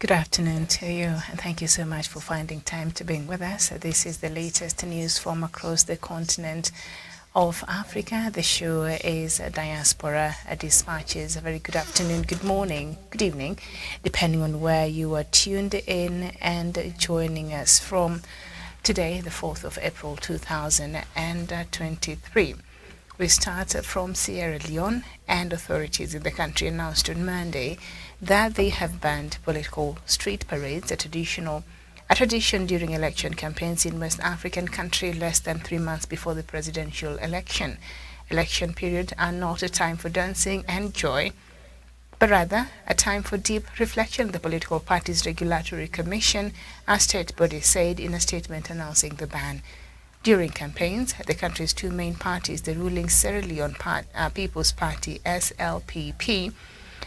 Good afternoon to you, and thank you so much for finding time to be with us. This is the latest news from across the continent of Africa. The show is Diaspora Dispatches. A very good afternoon, good morning, good evening, depending on where you are tuned in and joining us from today, the 4th of April 2023. We start from Sierra Leone, and authorities in the country announced on Monday that they have banned political street parades, a tradition during election campaigns in West African country less than 3 months before the presidential election. Election periods are not a time for dancing and joy, but rather a time for deep reflection, the Political Parties Regulatory Commission, a state body, said in a statement announcing the ban. During campaigns, the country's two main parties, the ruling Sierra Leone People's Party (SLPP)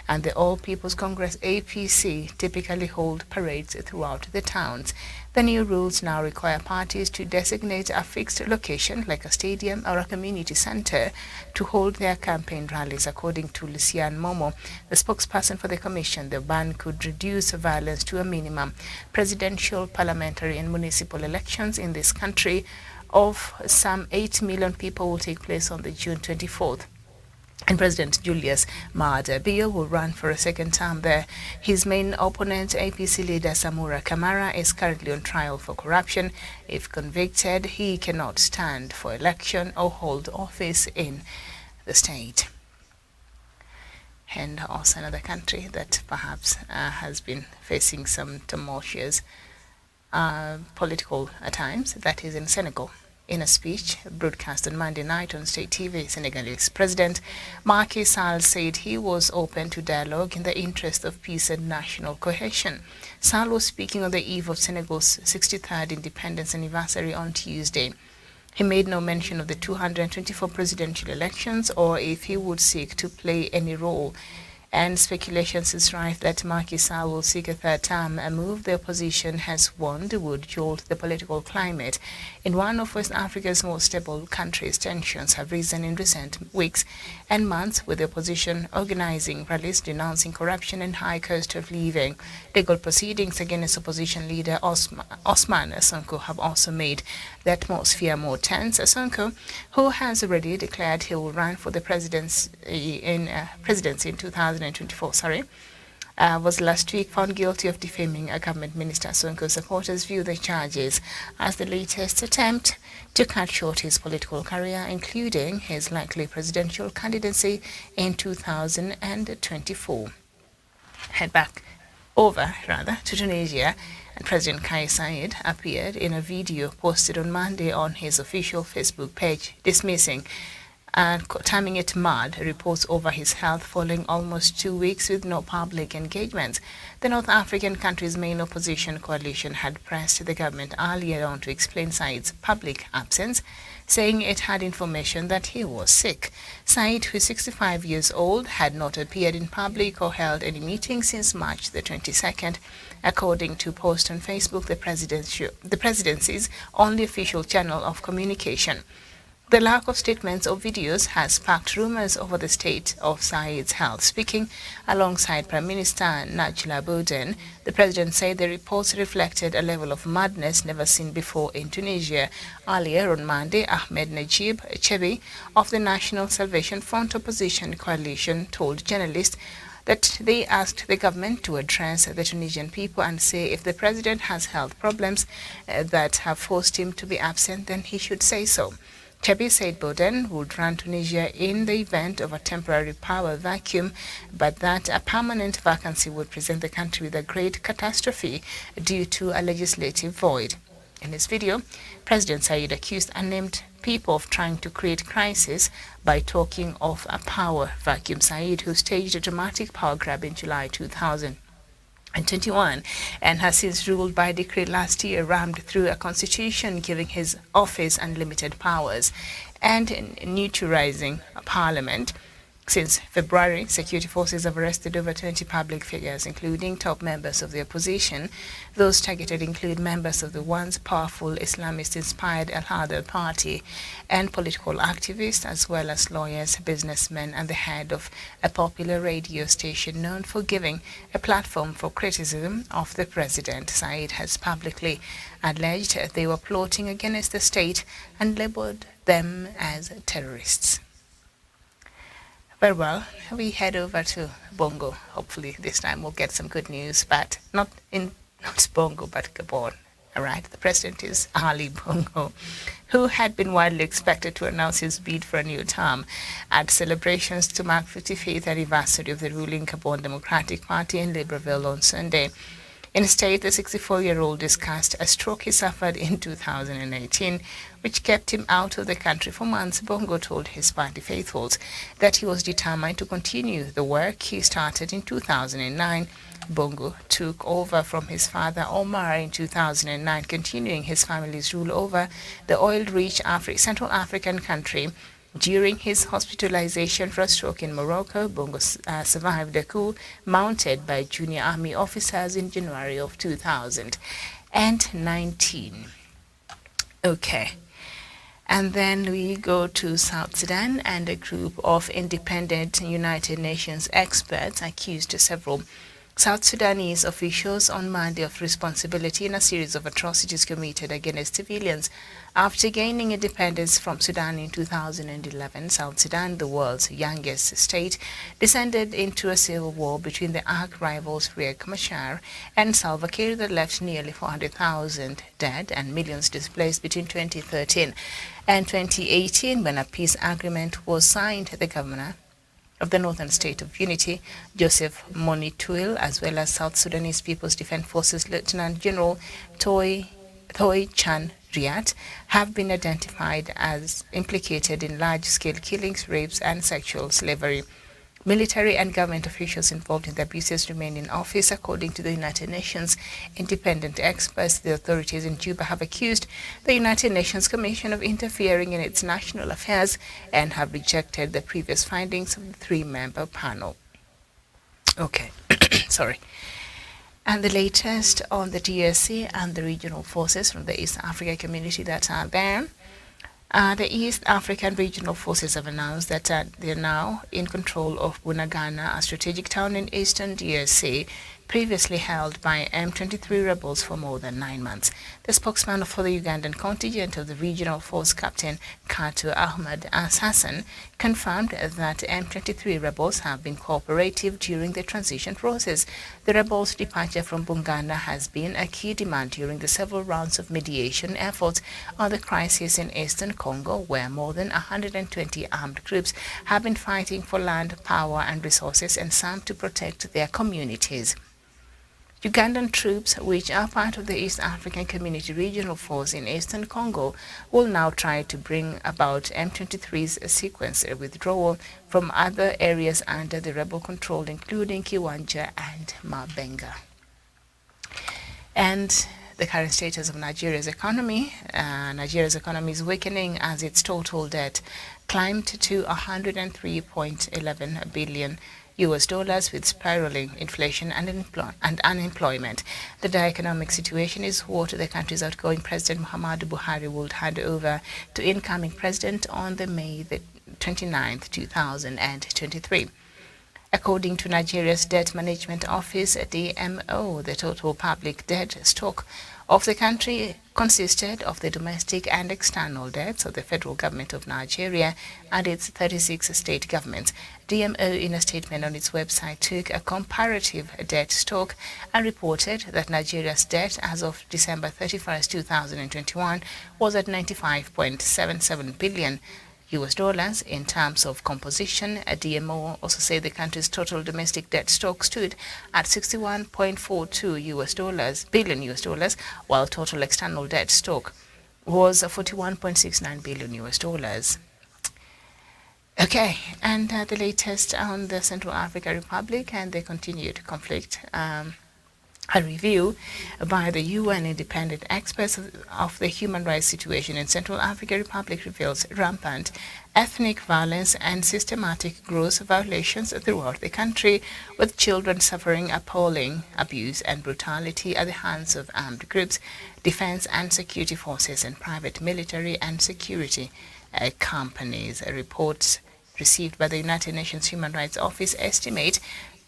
and the All People's Congress (APC), typically hold parades throughout the towns. The new rules now require parties to designate a fixed location, like a stadium or a community center, to hold their campaign rallies. According to Lucian Momo, the spokesperson for the commission, the ban could reduce violence to a minimum. Presidential, parliamentary and municipal elections in this country of some 8 million people will take place on the June 24th. And President Julius Maada Bio will run for a second term there. His main opponent, APC leader Samura Kamara, is currently on trial for corruption. If convicted, he cannot stand for election or hold office in the state. And also another country that perhaps has been facing some tumultuous political times, that is in Senegal. In a speech broadcast on Monday night on state TV, Senegalese President Macky Sall said he was open to dialogue in the interest of peace and national cohesion. Sall was speaking on the eve of Senegal's 63rd independence anniversary on Tuesday. He made no mention of the 224 presidential elections or if he would seek to play any role. And speculations is rife that Macky Sall will seek a third term, a move the opposition has warned would jolt the political climate. In one of West Africa's most stable countries, tensions have risen in recent weeks and months, with the opposition organizing rallies denouncing corruption and high cost of living. Legal proceedings against opposition leader Osman Sonko have also made the atmosphere more tense. Sonko, who has already declared he will run for the presidency in 2024, was last week found guilty of defaming a government minister. Sonko's supporters view the charges as the latest attempt to cut short his political career, including his likely presidential candidacy in 2024. Head back over to Tunisia, and President Kais Saied appeared in a video posted on Monday on his official Facebook page, dismissing and terming it mad reports over his health following almost 2 weeks with no public engagements. The North African country's main opposition coalition had pressed the government earlier on to explain Said's public absence, saying it had information that he was sick. Said, who is 65 years old, had not appeared in public or held any meetings since March the 22nd, according to a post on Facebook, the presidency's only official channel of communication. The lack of statements or videos has sparked rumors over the state of Said's health. Speaking alongside Prime Minister Najla Bouden, the president said the reports reflected a level of madness never seen before in Tunisia. Earlier on Monday, Ahmed Najib Chebi of the National Salvation Front opposition coalition told journalists that they asked the government to address the Tunisian people and say if the president has health problems that have forced him to be absent, then he should say so. Chebi said Bouden would run Tunisia in the event of a temporary power vacuum, but that a permanent vacancy would present the country with a great catastrophe due to a legislative void. In his video, President Said accused unnamed people of trying to create crisis by talking of a power vacuum. Said, who staged a dramatic power grab in July 2021 and has since ruled by decree last year, rammed through a constitution giving his office unlimited powers and neutralizing parliament, Since February, security forces have arrested over 20 public figures, including top members of the opposition. Those targeted include members of the once powerful Islamist-inspired Al-Hadar party and political activists, as well as lawyers, businessmen, and the head of a popular radio station known for giving a platform for criticism of the president. Said has publicly alleged they were plotting against the state and labeled them as terrorists. Very well, we head over to Bongo. Hopefully this time we'll get some good news, but not Bongo, but Gabon. All right, the president is Ali Bongo, who had been widely expected to announce his bid for a new term at celebrations to mark 55th anniversary of the ruling Gabon Democratic Party in Libreville on Sunday. Instead, the 64-year-old discussed a stroke he suffered in 2018, which kept him out of the country for months. Bongo told his party faithfuls that he was determined to continue the work he started in 2009. Bongo took over from his father Omar in 2009, continuing his family's rule over the oil-rich Central African country. During his hospitalization for a stroke in Morocco, Bongo survived a coup mounted by junior army officers in January of 2019. Okay. And then we go to South Sudan, and a group of independent United Nations experts accused several South Sudanese officials on Monday of responsibility in a series of atrocities committed against civilians. After gaining independence from Sudan in 2011, South Sudan, the world's youngest state, descended into a civil war between the arch-rivals Riek Machar and Salva Kiir that left nearly 400,000 dead and millions displaced between 2013 and 2018, when a peace agreement was signed. The governor of the Northern State of Unity, Joseph Monituil, as well as South Sudanese People's Defense Forces Lieutenant General Toy Chan Riat, have been identified as implicated in large-scale killings, rapes, and sexual slavery. Military and government officials involved in the abuses remain in office. According to the United Nations independent experts, the authorities in Juba have accused the United Nations Commission of interfering in its national affairs and have rejected the previous findings of the three-member panel. Okay, sorry. And the latest on the DRC and the regional forces from the East Africa community that are there. The East African Regional Forces have announced that they are now in control of Bunagana, a strategic town in eastern DRC, previously held by M23 rebels for more than 9 months. The spokesman for the Ugandan contingent of the regional force, Captain Katu Ahmad Hassan, confirmed that M23 rebels have been cooperative during the transition process. The rebels' departure from Bungana has been a key demand during the several rounds of mediation efforts on the crisis in eastern Congo, where more than 120 armed groups have been fighting for land, power, and resources, and some to protect their communities. Ugandan troops, which are part of the East African Community Regional Force in eastern Congo, will now try to bring about M23's sequential withdrawal from other areas under the rebel control, including Kiwanja and Mabenga. And the current status of Nigeria's economy. Nigeria's economy is weakening as its total debt climbed to 103.11 billion US dollars, with spiraling inflation and unemployment. The dire economic situation is what the country's outgoing President Muhammadu Buhari would hand over to incoming president on May 29, 2023. According to Nigeria's Debt Management Office, DMO, the total public debt stock of the country consisted of the domestic and external debts of the federal government of Nigeria and its 36 state governments. DMO, in a statement on its website, took a comparative debt stock and reported that Nigeria's debt as of December 31, 2021 was at 95.77 billion US dollars. In terms of composition, a DMO also said the country's total domestic debt stock stood at 61.42 billion US dollars, while total external debt stock was 41.69 billion US dollars. Okay, and the latest on the Central African Republic and the continued conflict. A review by the UN independent experts of the human rights situation in Central African Republic reveals rampant ethnic violence and systematic gross violations throughout the country, with children suffering appalling abuse and brutality at the hands of armed groups, defense and security forces, and private military and security companies. Reports received by the United Nations Human Rights Office estimate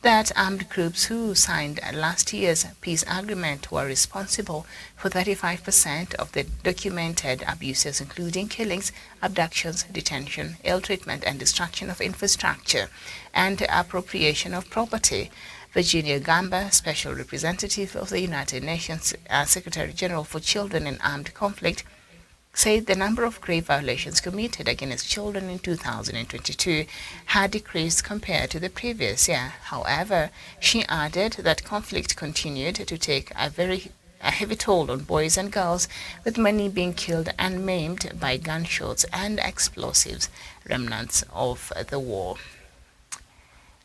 that armed groups who signed last year's peace agreement were responsible for 35% of the documented abuses, including killings, abductions, detention, ill treatment, and destruction of infrastructure and appropriation of property. Virginia Gamba, Special Representative of the United Nations Secretary General for Children in Armed Conflict, said the number of grave violations committed against children in 2022 had decreased compared to the previous year. However, she added that conflict continued to take a heavy toll on boys and girls, with many being killed and maimed by gunshots and explosives, remnants of the war.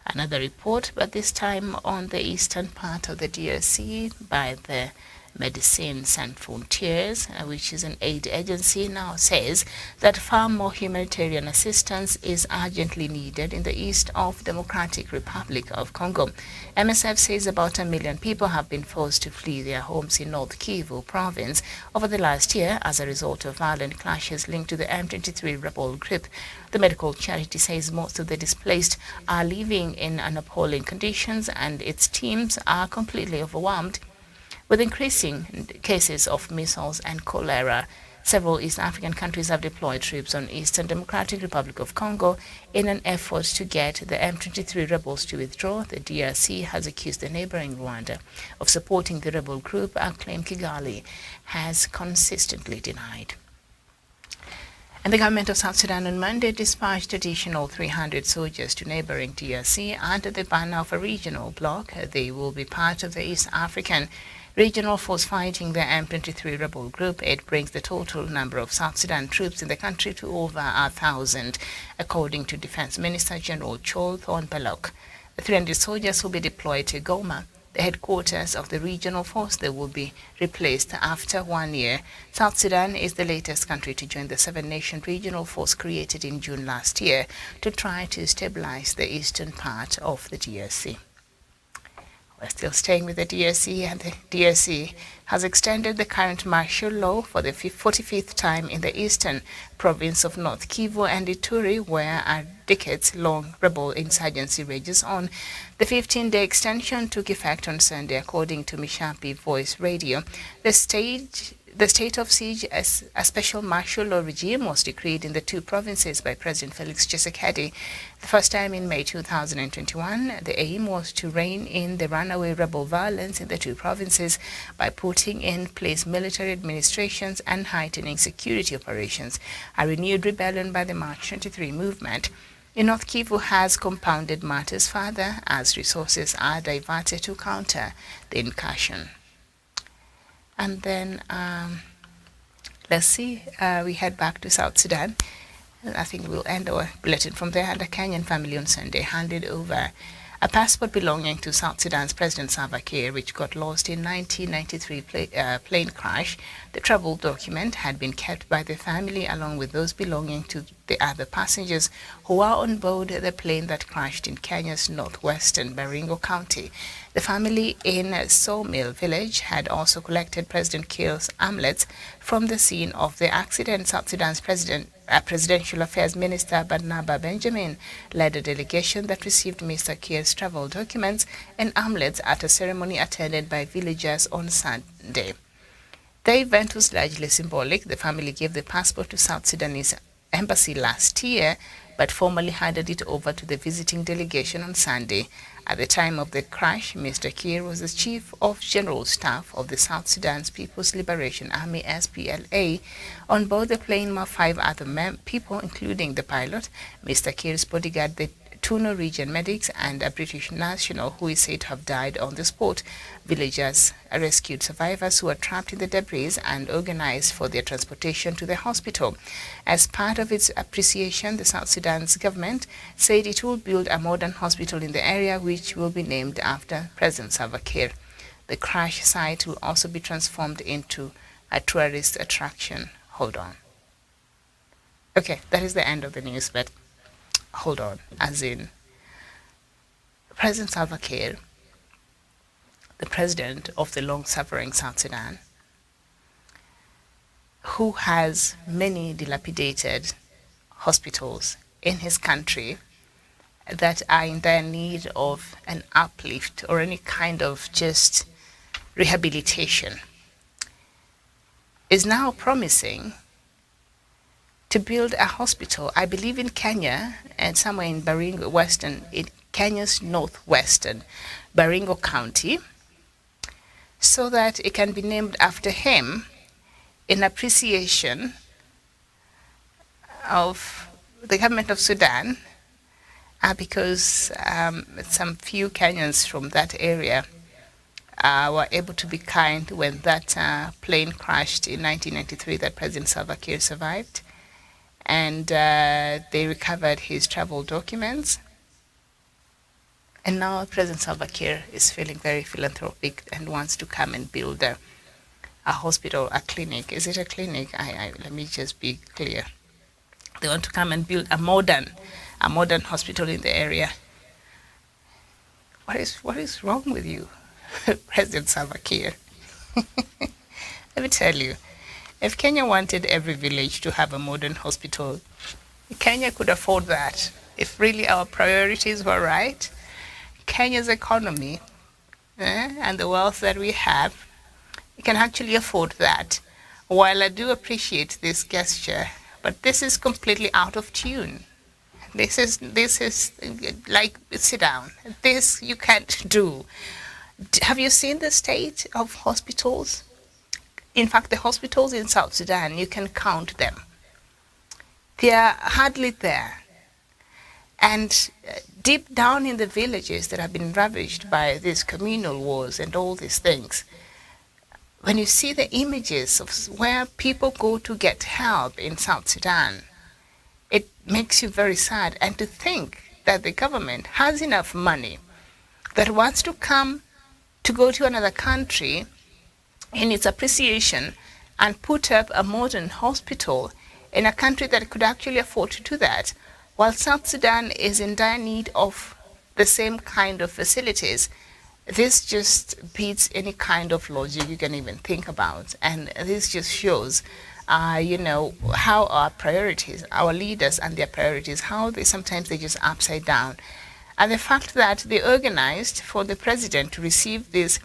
Another report, but this time on the eastern part of the DRC, by the Médecins Sans Frontières, which is an aid agency, now says that far more humanitarian assistance is urgently needed in the east of Democratic Republic of Congo. MSF says about 1 million people have been forced to flee their homes in North Kivu province over the last year as a result of violent clashes linked to the M23 rebel group. The medical charity says most of the displaced are living in appalling conditions, and its teams are completely overwhelmed with increasing cases of measles and cholera. Several East African countries have deployed troops on Eastern Democratic Republic of Congo in an effort to get the M23 rebels to withdraw. The DRC has accused the neighboring Rwanda of supporting the rebel group, a claim Kigali has consistently denied. And the government of South Sudan on Monday dispatched additional 300 soldiers to neighboring DRC under the banner of a regional bloc. They will be part of the East African regional force fighting the M23 rebel group. It brings the total number of South Sudan troops in the country to over 1,000, according to Defense Minister General Chol Thornbaloch. The 300 soldiers will be deployed to Goma, the headquarters of the regional force. They will be replaced after 1 year. South Sudan is the latest country to join the seven-nation regional force created in June last year to try to stabilize the eastern part of the DRC. We're still staying with the DRC, and the DRC has extended the current martial law for the 45th time in the eastern province of North Kivu and Ituri, where a decades-long rebel insurgency rages on. The 15-day extension took effect on Sunday, according to Mishapi Voice Radio. The state of siege, as a special martial law regime, was decreed in the two provinces by President Felix Tshisekedi. The first time in May 2021, the aim was to rein in the runaway rebel violence in the two provinces by putting in place military administrations and heightening security operations. A renewed rebellion by the March 23 movement in North Kivu has compounded matters further as resources are diverted to counter the incursion. And then, let's see, we head back to South Sudan. I think we'll end our bulletin from there. And a Kenyan family on Sunday handed over a passport belonging to South Sudan's President Salva Kiir, which got lost in 1993 plane crash. The travel document had been kept by the family along with those belonging to the other passengers who were on board the plane that crashed in Kenya's northwestern Baringo County. The family in Sawmill Village had also collected President Kiir's amulets from the scene of the accident. South Sudan's Presidential Affairs Minister Barnaba Benjamin led a delegation that received Mr. Kiir's travel documents and amulets at a ceremony attended by villagers on Sunday. The event was largely symbolic. The family gave the passport to South Sudanese embassy last year, but formally handed it over to the visiting delegation on Sunday. At the time of the crash, Mr. Kiir was the Chief of General Staff of the South Sudan's People's Liberation Army, SPLA. On board the plane were 5 other people, including the pilot, Mr. Kiir's bodyguard, the 2 Norwegian medics, and a British national who is said to have died on the spot. Villagers rescued survivors who were trapped in the debris and organized for their transportation to the hospital. As part of its appreciation, the South Sudan's government said it will build a modern hospital in the area, which will be named after President Salva Kiir. The crash site will also be transformed into a tourist attraction. Hold on. Okay, that is the end of the news, but hold on. As in, President Salva Kiir, the president of the long-suffering South Sudan, who has many dilapidated hospitals in his country that are in dire need of an uplift or any kind of just rehabilitation, is now promising to build a hospital, I believe in Kenya and somewhere in Baringo, in Kenya's northwestern Baringo County, so that it can be named after him in appreciation of the government of Sudan, because some few Kenyans from that area were able to be kind when that plane crashed in 1993 that President Salva Kiir survived. And they recovered his travel documents. And now President Salva Kiir is feeling very philanthropic and wants to come and build a hospital, a clinic. Is it a clinic? Let me just be clear. They want to come and build a modern hospital in the area. What is wrong with you, President Salva Kiir? Let me tell you, if Kenya wanted every village to have a modern hospital, Kenya could afford that. If really our priorities were right, Kenya's economy and the wealth that we have, we can actually afford that. While I do appreciate this gesture, but this is completely out of tune. This is like, sit down. This you can't do. Have you seen the state of hospitals? In fact, the hospitals in South Sudan, you can count them. They are hardly there. And deep down in the villages that have been ravaged by these communal wars and all these things, when you see the images of where people go to get help in South Sudan, it makes you very sad. And to think that the government has enough money that wants to come to go to another country in its appreciation and put up a modern hospital in a country that could actually afford to do that, while South Sudan is in dire need of the same kind of facilities. This just beats any kind of logic you can even think about. And this just shows, how our priorities, our leaders and their priorities, how sometimes they just upside down. And the fact that they organized for the president to receive these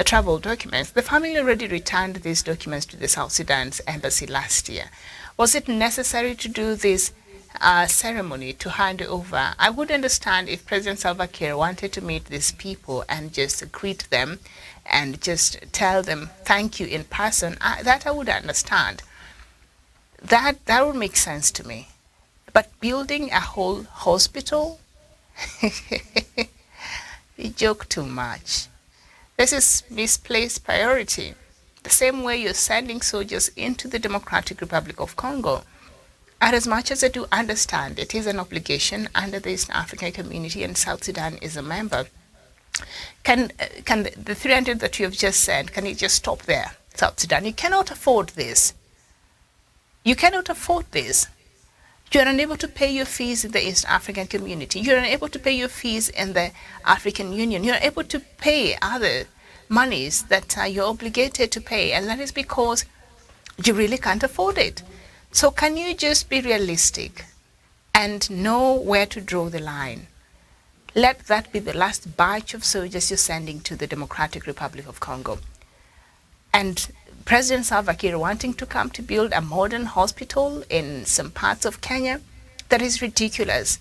travel documents, the family already returned these documents to the South Sudan's embassy last year. Was it necessary to do this ceremony to hand over? I would understand if President Salva Kiir wanted to meet these people and just greet them and just tell them thank you in person. That I would understand. That would make sense to me. But building a whole hospital? You joke too much. This is misplaced priority. The same way you're sending soldiers into the Democratic Republic of Congo. And as much as I do understand it is an obligation under the East African community and South Sudan is a member, can the 300 that you have just said, can it just stop there? South Sudan, you cannot afford this. You cannot afford this. You are unable to pay your fees in the East African community. You are unable to pay your fees in the African Union. You are able to pay other monies that you're obligated to pay, and that is because you really can't afford it. So can you just be realistic and know where to draw the line? Let that be the last batch of soldiers you're sending to the Democratic Republic of Congo. And President Salva Kiir wanting to come to build a modern hospital in some parts of Kenya, that is ridiculous.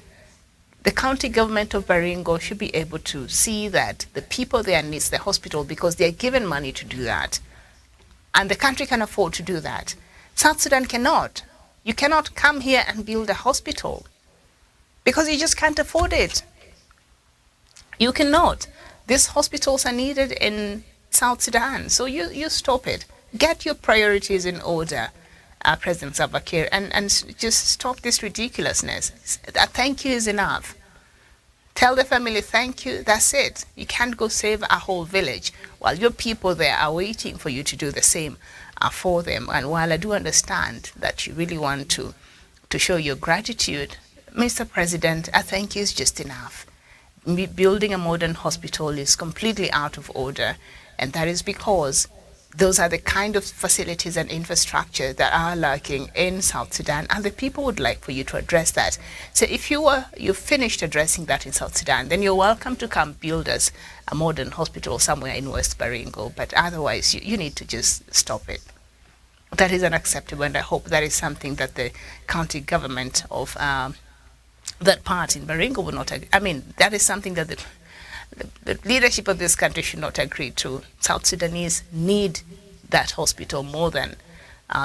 The county government of Baringo should be able to see that the people there needs the hospital because they're given money to do that. And the country can afford to do that. South Sudan cannot. You cannot come here and build a hospital because you just can't afford it. You cannot. These hospitals are needed in South Sudan. So you stop it. Get your priorities in order, President Salva Kiir, and just stop this ridiculousness. Thank you is enough. Tell the family thank you. That's it. You can't go save a whole village while your people there are waiting for you to do the same for them. And while I do understand that you really want to show your gratitude, Mr. President, a thank you is just enough. Building a modern hospital is completely out of order, and that is because those are the kind of facilities and infrastructure that are lacking in South Sudan, and the people would like for you to address that. So if you've finished addressing that in South Sudan, then you're welcome to come build us a modern hospital somewhere in West Baringo, but otherwise you need to just stop it. That is unacceptable, and I hope that is something that the county government of that part in Baringo will not agree. I mean, that is something that the leadership of this country should not agree to. South Sudanese need that hospital more than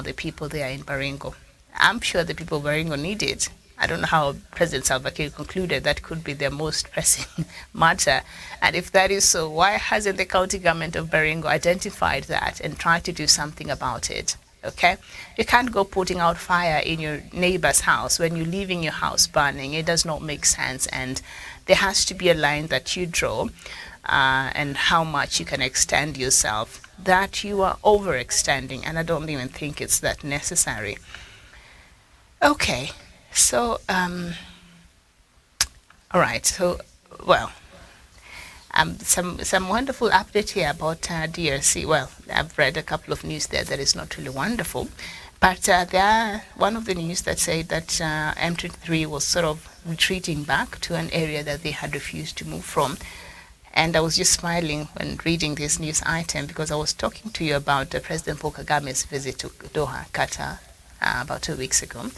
the people there in Baringo. I'm sure the people of Baringo need it. I don't know how President Salva Kiir concluded that could be their most pressing matter. And if that is so, why hasn't the county government of Baringo identified that and tried to do something about it? Okay, you can't go putting out fire in your neighbor's house when you're leaving your house burning. It does not make sense, and there has to be a line that you draw, and how much you can extend yourself. That you are overextending, and I don't even think it's that necessary. Okay, so all right, so well. Some wonderful update here about DRC. Well, I've read a couple of news there that is not really wonderful, but there are one of the news that said that M23 was sort of retreating back to an area that they had refused to move from. And I was just smiling when reading this news item because I was talking to you about President Paul Kagame's visit to Doha, Qatar, about 2 weeks ago.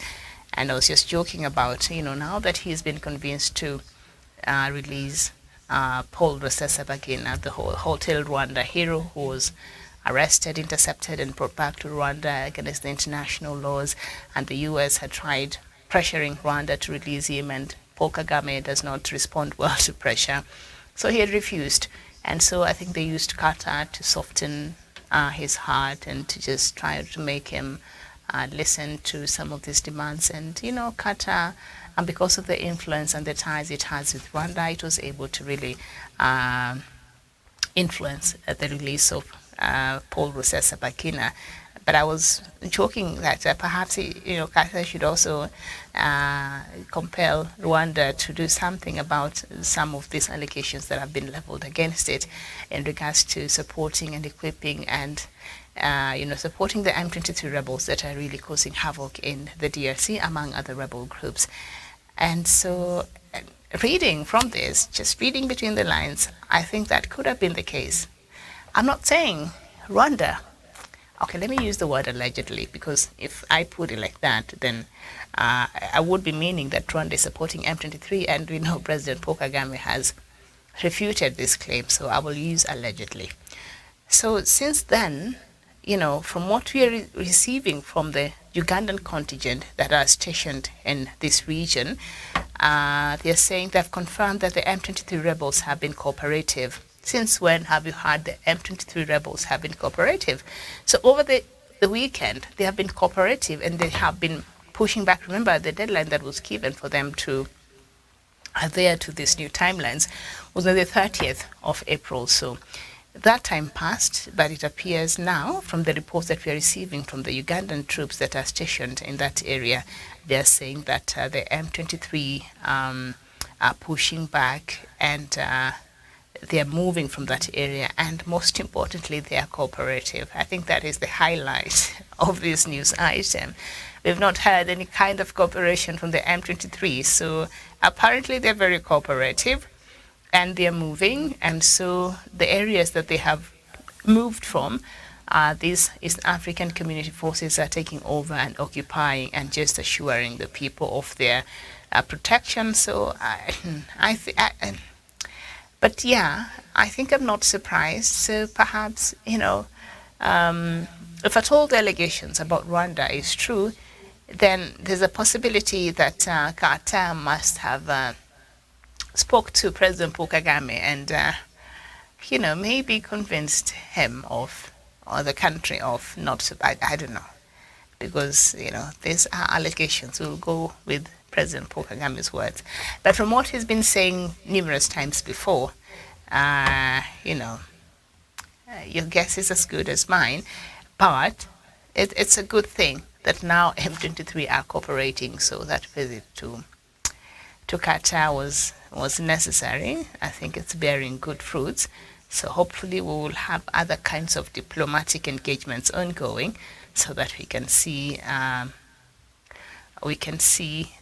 And I was just joking about, now that he's been convinced to release Paul Rusesabagina, the Hotel Rwanda hero who was arrested, intercepted, and brought back to Rwanda against the international laws. And the U.S. had tried pressuring Rwanda to release him, and Paul Kagame does not respond well to pressure. So he had refused. And so I think they used Qatar to soften his heart and to just try to make him listen to some of these demands. And, Qatar, and because of the influence and the ties it has with Rwanda, it was able to really influence the release of Paul Rusesabagina. But I was joking that perhaps, Qatar should also compel Rwanda to do something about some of these allegations that have been leveled against it in regards to supporting and equipping and supporting the M23 rebels that are really causing havoc in the DRC, among other rebel groups. And so reading from this, just reading between the lines, I think that could have been the case. I'm not saying Rwanda. Okay, let me use the word allegedly, because if I put it like that, then I would be meaning that Rwanda is supporting M23, and we know President Paul Kagame has refuted this claim, so I will use allegedly. So since then, from what we are receiving from the Ugandan contingent that are stationed in this region, they're saying they've confirmed that the M23 rebels have been cooperative. Since when have you heard the M23 rebels have been cooperative? So over the weekend, they have been cooperative and they have been pushing back. Remember, the deadline that was given for them to adhere to these new timelines was on the 30th of April. So that time passed, but it appears now, from the reports that we are receiving from the Ugandan troops that are stationed in that area, they are saying that the M23 are pushing back and they are moving from that area, and most importantly, they are cooperative. I think that is the highlight of this news item. We've not had any kind of cooperation from the M23, so apparently they're very cooperative and they're moving, and so the areas that they have moved from, these East African community forces are taking over and occupying and just assuring the people of their protection. So but yeah, I think I'm not surprised. So perhaps, if at all the allegations about Rwanda is true, then there's a possibility that Qatar must have spoke to President Paul Kagame and, maybe convinced him of, or the country of not to, I don't know, because, these are allegations. We'll go with President Paul Kagame's words. But from what he's been saying numerous times before, your guess is as good as mine. But it's a good thing that now M23 are cooperating, so that visit to Qatar was necessary. I think it's bearing good fruits. So hopefully we will have other kinds of diplomatic engagements ongoing, so that we can see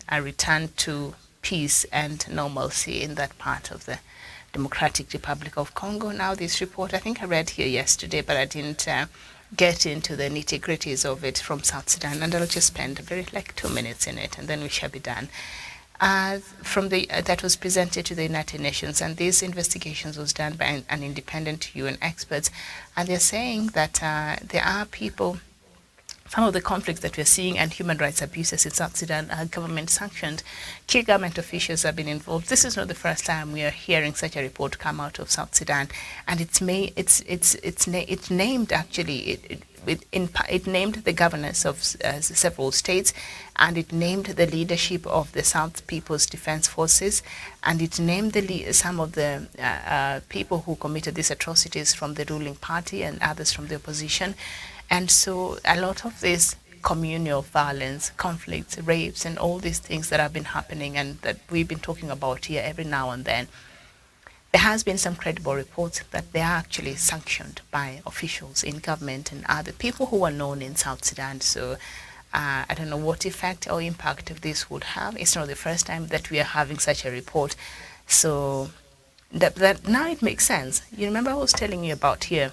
a return to peace and normalcy in that part of the Democratic Republic of Congo. Now this report, I think I read here yesterday, but I didn't get into the nitty-gritties of it from South Sudan, and I'll just spend like 2 minutes in it, and then we shall be done. That was presented to the United Nations, and these investigations was done by an independent UN experts, and they're saying that there are people. Some of the conflicts that we're seeing and human rights abuses in South Sudan are government sanctioned. Key government officials have been involved. This is not the first time we are hearing such a report come out of South Sudan, and it's named actually. It named the governors of several states, and it named the leadership of the South People's Defense Forces, and it named some of the people who committed these atrocities from the ruling party and others from the opposition. And so a lot of this communal violence, conflicts, rapes, and all these things that have been happening and that we've been talking about here every now and then, there has been some credible reports that they are actually sanctioned by officials in government and other people who are known in South Sudan. So I don't know what effect or impact this would have. It's not the first time that we are having such a report. So that now it makes sense. You remember I was telling you about here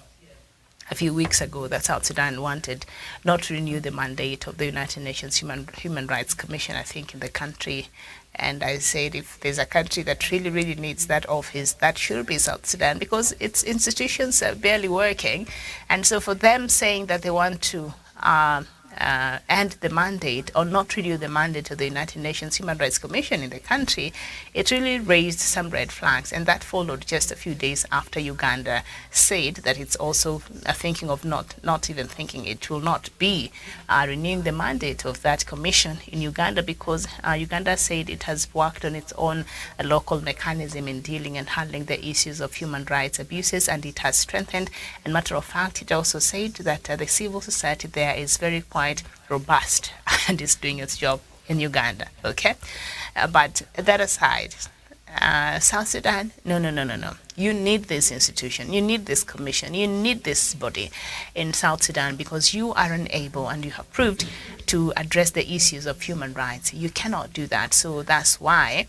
a few weeks ago that South Sudan wanted not to renew the mandate of the United Nations Human Rights Commission, I think, in the country. And I said if there's a country that really, really needs that office, that should be South Sudan, because its institutions are barely working. And so for them saying that they want to end the mandate or not renew the mandate of the United Nations Human Rights Commission in the country, it really raised some red flags. And that followed just a few days after Uganda said that it's also thinking of not even thinking it will not be renewing the mandate of that commission in Uganda, because Uganda said it has worked on its own local mechanism in dealing and handling the issues of human rights abuses, and it has strengthened. And matter of fact, it also said that the civil society there is very quite robust and is doing its job in Uganda. Okay, but that aside, South Sudan, no. You need this institution, you need this commission, you need this body in South Sudan, because you are unable, and you have proved, to address the issues of human rights. You cannot do that. So that's why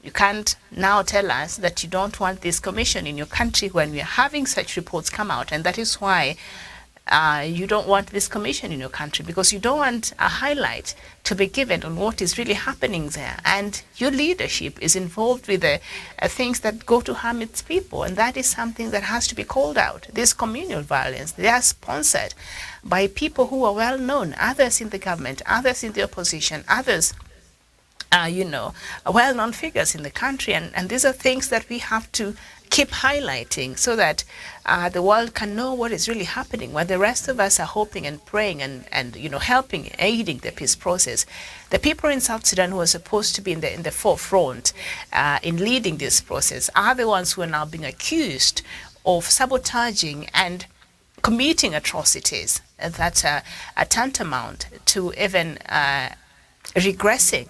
you can't now tell us that you don't want this commission in your country when we are having such reports come out. And that is why you don't want this commission in your country, because you don't want a highlight to be given on what is really happening there. And your leadership is involved with the things that go to harm its people. And that is something that has to be called out. This communal violence, they are sponsored by people who are well known, others in the government, others in the opposition, others well-known figures in the country. And these are things that we have to keep highlighting so that the world can know what is really happening, while the rest of us are hoping and praying and helping, aiding the peace process. The people in South Sudan who are supposed to be in the forefront in leading this process are the ones who are now being accused of sabotaging and committing atrocities that are tantamount to even regressing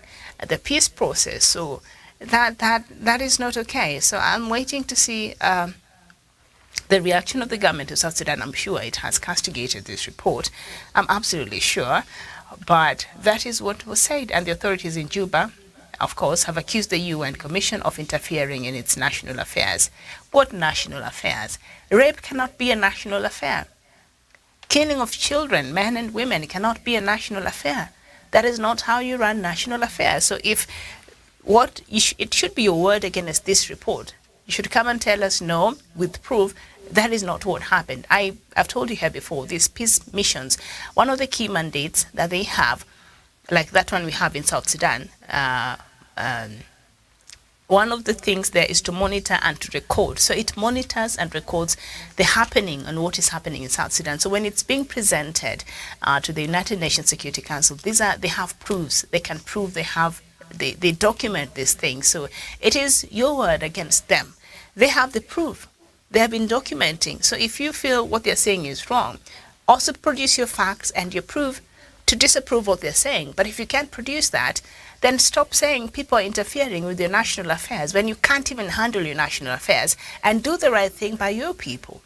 the peace process. So that is not okay. So I'm waiting to see the reaction of the government of South Sudan. I'm sure it has castigated this report. I'm absolutely sure. But that is what was said. And the authorities in Juba, of course, have accused the UN Commission of interfering in its national affairs. What national affairs? Rape cannot be a national affair. Killing of children, men and women, cannot be a national affair. That is not how you run national affairs. So if it should be your word against this report. You should come and tell us no, with proof, that is not what happened. I've told you here before, these peace missions, one of the key mandates that they have, like that one we have in South Sudan, one of the things there is to monitor and to record. So it monitors and records the happening and what is happening in South Sudan. So when it's being presented to the United Nations Security Council, they have proofs. They can prove they have they document these things. So it is your word against them. They have the proof. They have been documenting. So if you feel what they're saying is wrong, also produce your facts and your proof to disapprove what they're saying. But if you can't produce that, then stop saying people are interfering with your national affairs when you can't even handle your national affairs, and do the right thing by your people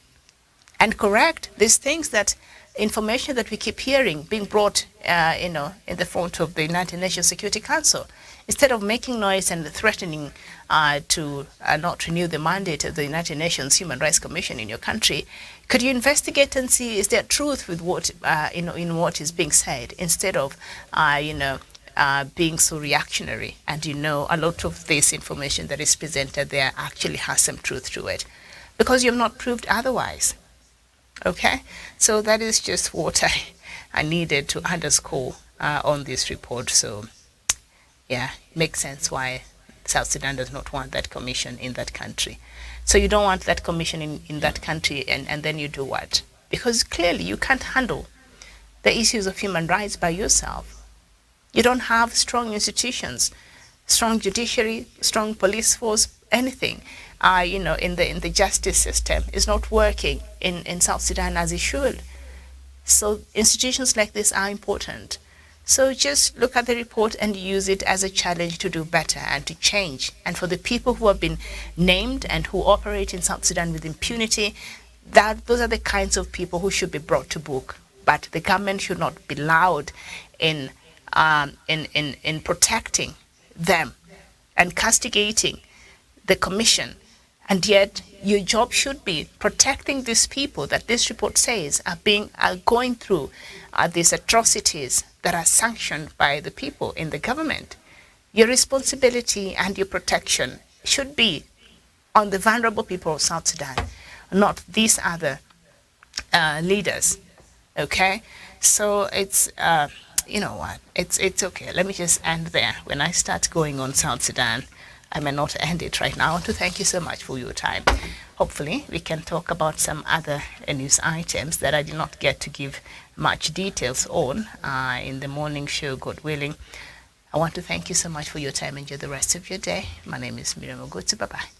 and correct these things, that information that we keep hearing being brought in the front of the United Nations Security Council. Instead of making noise and threatening to not renew the mandate of the United Nations Human Rights Commission in your country, could you investigate and see is there truth with what in what is being said, instead of being so reactionary? And a lot of this information that is presented there actually has some truth to it, because you have not proved otherwise. Okay, so that is just what I needed to underscore on this report. So yeah, it makes sense why South Sudan does not want that commission in that country. So you don't want that commission in that country, and then you do what? Because clearly you can't handle the issues of human rights by yourself. You don't have strong institutions, strong judiciary, strong police force, anything. In the justice system is not working in South Sudan as it should. So institutions like this are important. So just look at the report and use it as a challenge to do better and to change. And for the people who have been named and who operate in South Sudan with impunity, those are the kinds of people who should be brought to book. But the government should not be loud in protecting them and castigating the commission. And yet your job should be protecting these people that this report says are going through these atrocities that are sanctioned by the people in the government. Your responsibility and your protection should be on the vulnerable people of South Sudan, not these other leaders. Okay, so it's it's okay. Let me just end there. When I start going on South Sudan, I may not end it right now. I want to thank you so much for your time. Hopefully, we can talk about some other news items that I did not get to give much details on in the morning show, God willing. I want to thank you so much for your time. Enjoy the rest of your day. My name is Miriam Ogutu. Bye-bye.